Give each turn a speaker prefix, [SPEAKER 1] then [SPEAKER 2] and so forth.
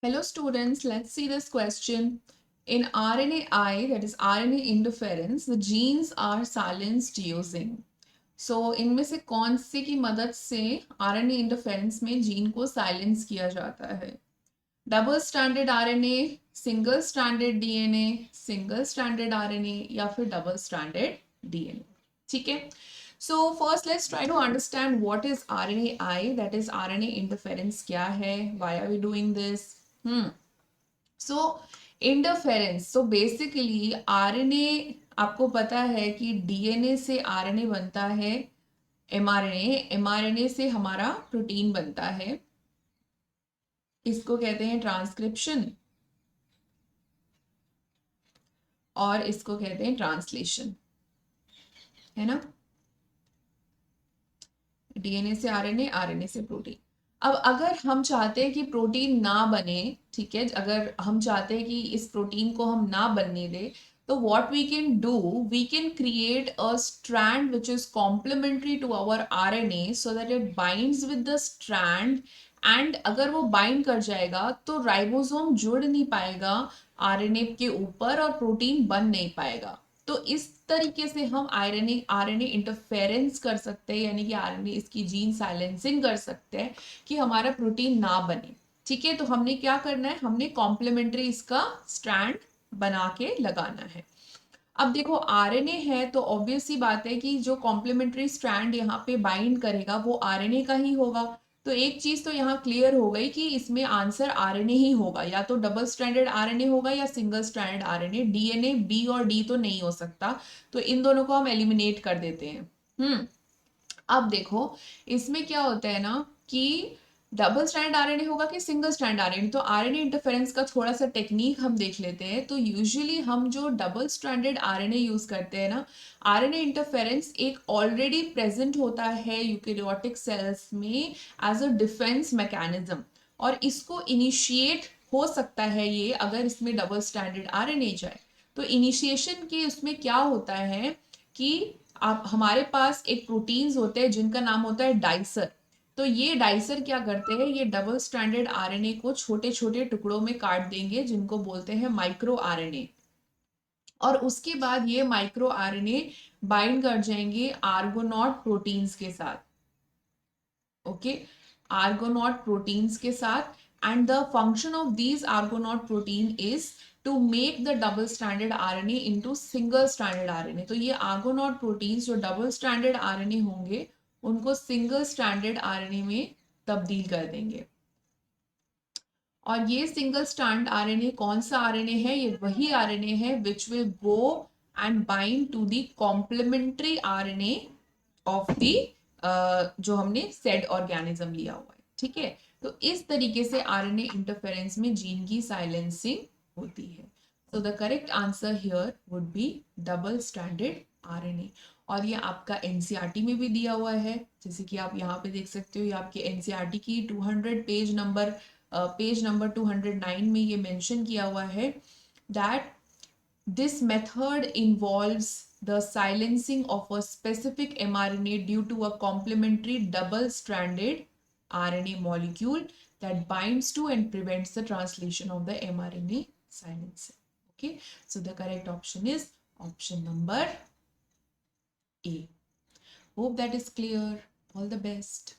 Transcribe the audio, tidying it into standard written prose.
[SPEAKER 1] Hello students, let's see this question. In RNAi, that is RNA interference, the genes are silenced using. So इनमें से कौन से की मदद से RNA interference में जीन को साइलेंस किया जाता है? Double standard RNA, single standard DNA, single standard RNA या फिर डबल स्टैंडर्ड DNA. ठीक है. So first let's try to understand what is RNAi, that is RNA interference क्या है, why are we doing this? So interference, so basically RNA, आपको पता है कि डीएनए से आरएनए बनता है, एमआरएनए, एमआरएनए से हमारा प्रोटीन बनता है. इसको कहते हैं ट्रांसक्रिप्शन और इसको कहते हैं ट्रांसलेशन, है ना. डीएनए से आरएनए, आरएनए से प्रोटीन. अब अगर हम चाहते हैं कि प्रोटीन ना बने, ठीक है, अगर हम चाहते हैं कि इस प्रोटीन को हम ना बनने दें, तो what we can do, we can create a strand which is complementary to our RNA so that it binds with the strand, and अगर वो बाइंड कर जाएगा तो राइबोसोम जुड़ नहीं पाएगा आरएनए के ऊपर और प्रोटीन बन नहीं पाएगा. तो इस तरीके से हम आरएनए आरएनए इंटरफेरेंस कर सकते हैं, यानी कि आरएनए इसकी जीन साइलेंसिंग कर सकते हैं कि हमारा प्रोटीन ना बने. ठीक है, तो हमने क्या करना है, हमने कॉम्प्लीमेंट्री इसका स्ट्रैंड बना के लगाना है. अब देखो आरएनए है तो ऑब्वियस सी बात है कि जो कॉम्प्लीमेंट्री स्ट्रैंड यहाँ पे बाइंड करेगा वो आरएनए का ही होगा. तो एक चीज तो यहाँ क्लियर हो गई कि इसमें आंसर आरएनए ही होगा, या तो डबल स्ट्रैंडेड आरएनए होगा या single stranded RNA. DNA B और डी तो नहीं हो सकता, तो इन दोनों को हम एलिमिनेट कर देते हैं. अब देखो इसमें क्या होता है ना कि डबल स्ट्रैंड आरएनए होगा कि सिंगल स्ट्रैंड आरएनए. तो आरएनए इंटरफेरेंस का थोड़ा सा टेक्निक हम देख लेते हैं. तो यूजुअली हम जो डबल स्ट्रैंडेड आरएनए यूज करते हैं ना, आरएनए इंटरफेरेंस एक ऑलरेडी प्रेजेंट होता है यूकेरियोटिक सेल्स में एज अ डिफेंस मैकेनिज्म, और इसको इनिशिएट हो सकता है ये अगर इसमें डबल स्टैंडर्ड आरएनए जाए. तो इनिशिएशन के उसमें क्या होता है कि आप हमारे पास एक प्रोटीन्स होते हैं जिनका नाम होता है डाइसर. तो ये डाइसर क्या करते हैं, ये डबल स्ट्रैंडेड आरएनए को छोटे छोटे टुकड़ों में काट देंगे जिनको बोलते हैं माइक्रो आरएनए, और उसके बाद ये माइक्रो आरएनए बाइंड कर जाएंगे आर्गोनॉट प्रोटीन्स के साथ. ओके, आर्गोनॉट प्रोटीन्स के साथ. And the function of these argonaute protein is to make the double standard RNA into single standard RNA. तो ये आर्गोनॉट प्रोटीन्स जो डबल स्टैंडर्ड आरएनए होंगे उनको सिंगल स्टैंडर्ड आरएनए में तब्दील कर देंगे. और ये सिंगल स्टैंड आरएनए कौन सा आरएनए है, ये वही आरएनए है which will go and bind to the complementary RNA of the जो हमने सेड ऑर्गेनिज्म लिया हुआ है. ठीक है, तो इस तरीके से आरएनए इंटरफेरेंस में जीन की साइलेंसिंग होती है. So the correct answer here would be double standard RNA. और ये आपका एनसीईआरटी में भी दिया हुआ है, जैसे कि आप यहाँ पे देख सकते हो. ये आपके एनसीईआरटी की 200 पेज नंबर 209 में ये मेंशन किया हुआ है that this method involves the silencing of a specific mRNA due to a complementary double-stranded RNA molecule that binds to and prevents the translation of the mRNA silencer. Okay, so the correct option is option number A. Hope that is clear. All the best.